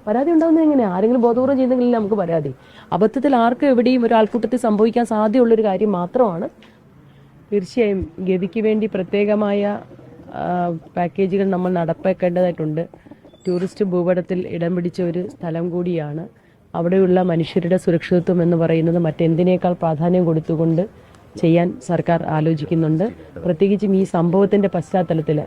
പരാതി ഉണ്ടാകുന്നത് എങ്ങനെയാണ്? ആരെങ്കിലും ബോധപൂർവ്വം ചെയ്യുന്നെങ്കിൽ നമുക്ക് പരാതി. അബദ്ധത്തിൽ ആർക്കും എവിടെയും ഒരു ആൾക്കൂട്ടത്തിൽ സംഭവിക്കാൻ സാധ്യതയുള്ളൊരു കാര്യം മാത്രമാണ്. തീർച്ചയായും ഗവിക്ക് വേണ്ടി പ്രത്യേകമായ പാക്കേജുകൾ നമ്മൾ നടപ്പാക്കേണ്ടതായിട്ടുണ്ട്. ടൂറിസ്റ്റ് ഭൂപടത്തിൽ ഇടം പിടിച്ച ഒരു സ്ഥലം കൂടിയാണ്. അവിടെയുള്ള മനുഷ്യരുടെ സുരക്ഷിതത്വം എന്ന് പറയുന്നത് മറ്റെന്തിനേക്കാൾ പ്രാധാന്യം കൊടുത്തുകൊണ്ട് ചെയ്യാൻ സർക്കാർ ആലോചിക്കുന്നുണ്ട്. പ്രത്യേകിച്ചും ഈ സംഭവത്തിൻ്റെ പശ്ചാത്തലത്തിൽ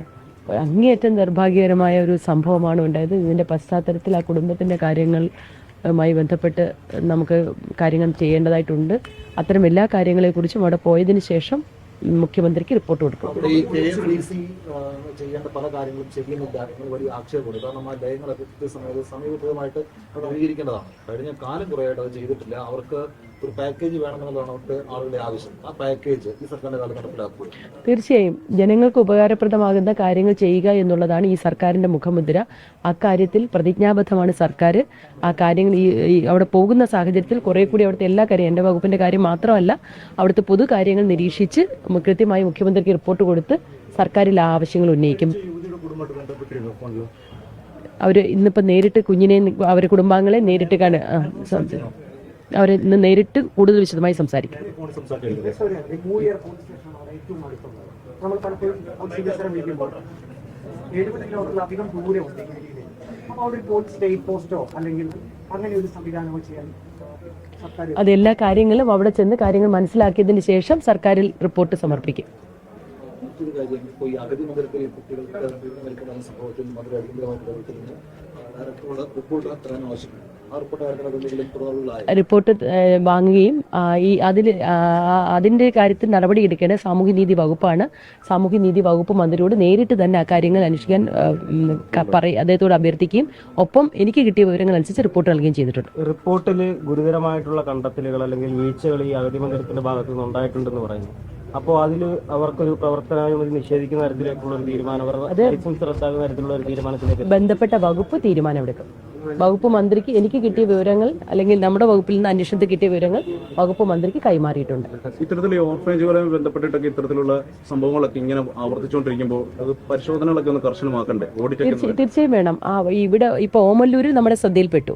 അങ്ങേയറ്റം നിർഭാഗ്യകരമായ ഒരു സംഭവമാണ് ഉണ്ടായത്. ഇതിൻ്റെ പശ്ചാത്തലത്തിൽ ആ കുടുംബത്തിൻ്റെ കാര്യങ്ങളുമായി ബന്ധപ്പെട്ട് നമുക്ക് കാര്യങ്ങൾ ചെയ്യേണ്ടതായിട്ടുണ്ട്. അത്തരം എല്ലാ കാര്യങ്ങളെക്കുറിച്ചും അവിടെ പോയതിന് ശേഷം മുഖ്യമന്ത്രിക്ക് റിപ്പോർട്ട് കൊടുക്കും. ചെയ്യേണ്ട പല കാര്യങ്ങളും ചെയ്യുന്നില്ല എന്ന് വലിയ ആക്ഷേപമുണ്ട്. കാരണം ആ ലയങ്ങളൊക്കെ സമീപമായിട്ട് ക്രമീകരിക്കേണ്ടതാണ്. കഴിഞ്ഞ കാലം കുറേയായിട്ട് അത് ചെയ്തിട്ടില്ല. അവർക്ക് ഒരു പാക്കേജ് വേണമെന്നുള്ളതാണ് അവർക്ക് ആളുകളുടെ ആവശ്യം. ആ പാക്കേജ് ഈ സർക്കാരിന്റെ കാലം നടപ്പിലാക്കുക. തീർച്ചയായും ജനങ്ങൾക്ക് ഉപകാരപ്രദമാകുന്ന കാര്യങ്ങൾ ചെയ്യുക എന്നുള്ളതാണ് ഈ സർക്കാരിന്റെ മുഖമുദ്ര. അക്കാര്യത്തിൽ പ്രതിജ്ഞാബദ്ധമാണ് സർക്കാർ. ആ കാര്യങ്ങൾ ഈ അവിടെ പോകുന്ന സാഹചര്യത്തിൽ കുറെ കൂടി അവിടുത്തെ എല്ലാ കാര്യം, എൻ്റെ വകുപ്പിന്റെ കാര്യം മാത്രമല്ല, അവിടുത്തെ പൊതു കാര്യങ്ങൾ നിരീക്ഷിച്ച് കൃത്യമായി മുഖ്യമന്ത്രിക്ക് റിപ്പോർട്ട് കൊടുത്ത് സർക്കാരിൽ ആ ആവശ്യങ്ങൾ ഉന്നയിക്കും. അവർ ഇന്നിപ്പോൾ നേരിട്ട് കുഞ്ഞിനെ, അവരുടെ കുടുംബാംഗങ്ങളെ നേരിട്ട് അവരെ ഇന്ന് നേരിട്ട് കൂടുതൽ വിശദമായി സംസാരിക്കും. അതെല്ലാ കാര്യങ്ങളും അവിടെ ചെന്ന് കാര്യങ്ങൾ മനസ്സിലാക്കിയതിന് ശേഷം സർക്കാരിൽ റിപ്പോർട്ട് സമർപ്പിക്കും. റിപ്പോർട്ട് വാങ്ങുകയും അതിന്റെ കാര്യത്തിൽ നടപടിയെടുക്കേണ്ട സാമൂഹ്യനീതി വകുപ്പാണ്. സാമൂഹ്യനീതി വകുപ്പ് മന്ത്രിയോട് നേരിട്ട് തന്നെ ആ കാര്യങ്ങൾ അന്വേഷിക്കാൻ അദ്ദേഹത്തോട് അഭ്യർത്ഥിക്കുകയും ഒപ്പം എനിക്ക് കിട്ടിയ വിവരങ്ങൾ അനുസരിച്ച് റിപ്പോർട്ട് നൽകുകയും ചെയ്തിട്ടുണ്ട്. റിപ്പോർട്ടിൽ ഗുരുതരമായിട്ടുള്ള കണ്ടെത്തലുകൾ അല്ലെങ്കിൽ വീഴ്ചകൾ ഈ അഗതി മന്ദിരത്തിന്റെ ഭാഗത്തു നിന്ന് ഉണ്ടായിട്ടുണ്ടെന്ന് പറയുന്നു. അപ്പോൾ അതിൽ അവർക്കൊരു പ്രവർത്തനാനുമതി നിഷേധിക്കുന്ന തരത്തിലേക്കുള്ള ഒരു തീരുമാനം, ലൈസൻസ് റദ്ദാക്കുന്ന തരത്തിലുള്ള ഒരു തീരുമാനത്തിലേക്ക് ബന്ധപ്പെട്ട വകുപ്പ് തീരുമാനമെടുക്കും. വകുപ്പ് മന്ത്രിക്ക് എനിക്ക് കിട്ടിയ വിവരങ്ങൾ അല്ലെങ്കിൽ നമ്മുടെ വകുപ്പിൽ നിന്ന് അന്വേഷണത്തിൽ കിട്ടിയ വിവരങ്ങൾ വകുപ്പ് മന്ത്രിക്ക് കൈമാറിയിട്ടുണ്ട്. ഇത്തരത്തിൽ ഓർഫനേജുകളുമായി ബന്ധപ്പെട്ടിട്ടൊക്കെ ഇത്തരത്തിലുള്ള സംഭവങ്ങളൊക്കെ ഇങ്ങനെ ആവർത്തിച്ചുകൊണ്ടിരിക്കുമ്പോൾ അത് പരിശോധനകളൊക്കെ ഒന്ന് കർശനമാക്കണ്ടേ? തീർച്ചയായും വേണം. ഇവിടെ ഇപ്പോൾ ഓമല്ലൂര് നമ്മുടെ ശ്രദ്ധയിൽപ്പെട്ടു.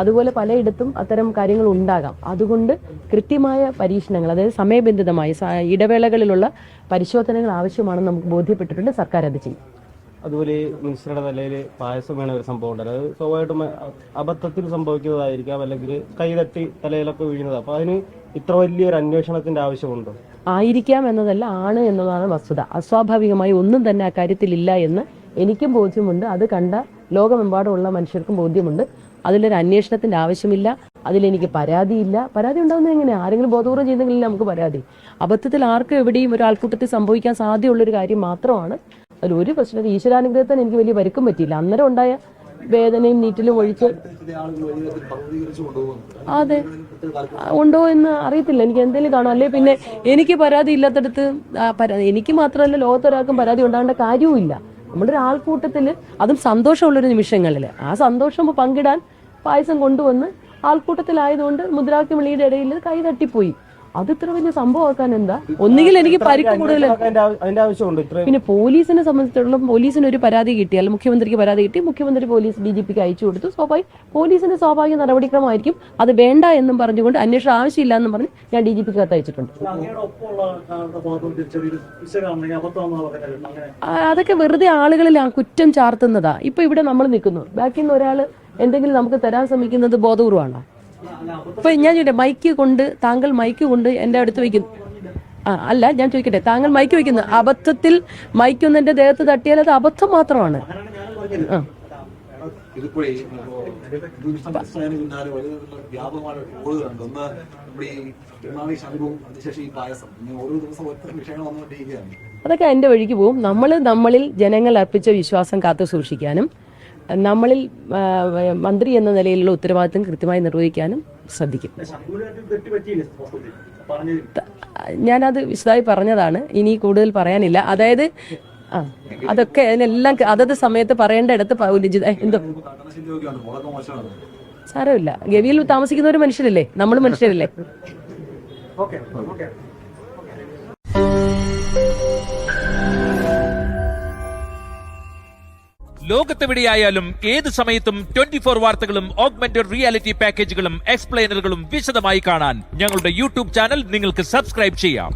അതുപോലെ പലയിടത്തും അത്തരം കാര്യങ്ങൾ ഉണ്ടാകാം. അതുകൊണ്ട് കൃത്യമായ പരീക്ഷണങ്ങൾ, അതായത് സമയബന്ധിതമായി ഇടവേളകളിലുള്ള പരിശോധനകൾ ആവശ്യമാണെന്ന് നമുക്ക് ബോധ്യപ്പെട്ടിട്ടുണ്ട്. സർക്കാർ അത് ചെയ്യും. അതുപോലെ മിനിസ്റ്ററുടെ നിലയിൽ പായസം വേണ ഒരു സംഭവം ഉണ്ട്. അത് സ്വാഭാവികമായിട്ടും അബദ്ധത്തിൽ സംഭവിക്കുന്നതായിരിക്കാം, അല്ലെങ്കിൽ കൈതട്ടി തലയിലൊക്കെ വീഴുന്നത്. അപ്പോൾ അതിന് ഇത്ര വലിയൊരു അന്വേഷണത്തിന്റെ ആവശ്യമുണ്ടോ? ആയിരിക്കാം എന്നതല്ല, ആണ് എന്നതാണ് വസ്തുത. അസ്വാഭാവികമായി ഒന്നും തന്നെ അക്കാര്യത്തിലില്ല എന്ന് എനിക്കും ബോധ്യമുണ്ട്. അത് കണ്ട ലോകമെമ്പാടുമുള്ള മനുഷ്യർക്കും ബോധ്യമുണ്ട്. അതിലൊരു അന്വേഷണത്തിന്റെ ആവശ്യമില്ല. അതിലെനിക്ക് പരാതിയില്ല. പരാതി ഉണ്ടാകുന്നത് എങ്ങനെയാണ്? ആരെങ്കിലും ബോധപൂർവ്വം ചെയ്യുന്നെങ്കിൽ നമുക്ക് പരാതി. അബദ്ധത്തിൽ ആർക്കും എവിടെയും ഒരു ആൾക്കൂട്ടത്തിൽ സംഭവിക്കാൻ സാധ്യതയുള്ളൊരു കാര്യം മാത്രമാണ്. അതിലൊരു പ്രശ്നം, ഈശ്വരാനുഗ്രഹത്തിന് എനിക്ക് വലിയ പരിക്കും പറ്റിയില്ല. അന്നേരം ഉണ്ടായ വേദനയും നീറ്റിലും ഒഴിച്ച് അതെ ഉണ്ടോ എന്ന് അറിയത്തില്ല. എനിക്ക് എന്തെങ്കിലും കാണും. അല്ലെ പിന്നെ എനിക്ക് പരാതി ഇല്ലാത്തടത്ത് എനിക്ക് മാത്രമല്ല ലോകത്തൊരാൾക്കും പരാതി ഉണ്ടാകേണ്ട കാര്യവും ഇല്ല. നമ്മുടെ ഒരു ആൾക്കൂട്ടത്തിൽ, അതും സന്തോഷമുള്ളൊരു നിമിഷങ്ങളിൽ ആ സന്തോഷം പങ്കിടാൻ പായസം കൊണ്ടുവന്ന് ആൾക്കൂട്ടത്തിലായതുകൊണ്ട് മുദ്രാവാക്യം വിളിയുടെ ഇടയിൽ കൈ തട്ടിപ്പോയി. അത് ഇത്ര വലിയ സംഭവമാക്കാൻ എന്താ? ഒന്നുകിൽ എനിക്ക് പരിക്ക് കൂടുതൽ. പിന്നെ പോലീസിനെ സംബന്ധിച്ചിടത്തോളം പോലീസിന് ഒരു പരാതി കിട്ടിയാൽ, മുഖ്യമന്ത്രിക്ക് പരാതി കിട്ടി, മുഖ്യമന്ത്രി പോലീസ് DGPക്ക് അയച്ചു കൊടുത്തു. പോലീസിന്റെ സ്വാഭാവിക നടപടിക്രമമായിരിക്കും. അത് വേണ്ട എന്നും പറഞ്ഞുകൊണ്ട് അന്വേഷണം ആവശ്യമില്ല എന്നും പറഞ്ഞ് ഞാൻ DGPക്ക് കത്ത് അയച്ചിട്ടുണ്ട്. അതൊക്കെ വെറുതെ ആളുകളിൽ ആ കുറ്റം ചാർത്തുന്നതാ. ഇപ്പൊ ഇവിടെ നമ്മൾ നിൽക്കുന്നു, ബാക്കിൽ നിന്ന് ഒരാൾ എന്തെങ്കിലും നമുക്ക് തരാൻ ശ്രമിക്കുന്നത് ബോധപൂർവമാണോ? ഇപ്പൊ ഞാൻ ചോദിക്കട്ടെ, താങ്കൾ മൈക്ക് കൊണ്ട് എന്റെ അടുത്ത് വെക്കുന്നു. അല്ല, ഞാൻ ചോദിക്കട്ടെ, താങ്കൾ മൈക്ക് വെക്കുന്നു, അബദ്ധത്തിൽ മൈക്കൊന്ന് എന്റെ ദേഹത്ത് തട്ടിയാൽ അത് അബദ്ധം മാത്രമാണ്. അതൊക്കെ എന്റെ വഴിക്ക് പോവും. നമ്മളിൽ ജനങ്ങൾ അർപ്പിച്ച വിശ്വാസം കാത്തു സൂക്ഷിക്കാനും നമ്മളിൽ മന്ത്രി എന്ന നിലയിലുള്ള ഉത്തരവാദിത്തം കൃത്യമായി നിർവഹിക്കാനും ശ്രദ്ധിക്കും. ഞാനത് വിശദമായി പറഞ്ഞതാണ്, ഇനി കൂടുതൽ പറയാനില്ല. അതായത് അതൊക്കെ അതിനെല്ലാം അതത് സമയത്ത് പറയേണ്ട ഇടത്ത് എന്തോ സാരമില്ല. ഗവിയിൽ താമസിക്കുന്നവർ മനുഷ്യരല്ലേ, നമ്മൾ മനുഷ്യരല്ലേ. ലോകത്തെവിടെയായാലും ഏത് സമയത്തും 24 വാർത്തകളും ഓഗ്മെന്റഡ് റിയാലിറ്റി പാക്കേജുകളും എക്സ്പ്ലെയിനറുകളും വിശദമായി കാണാൻ ഞങ്ങളുടെ യൂട്യൂബ് ചാനൽ നിങ്ങൾക്ക് സബ്സ്ക്രൈബ് ചെയ്യാം.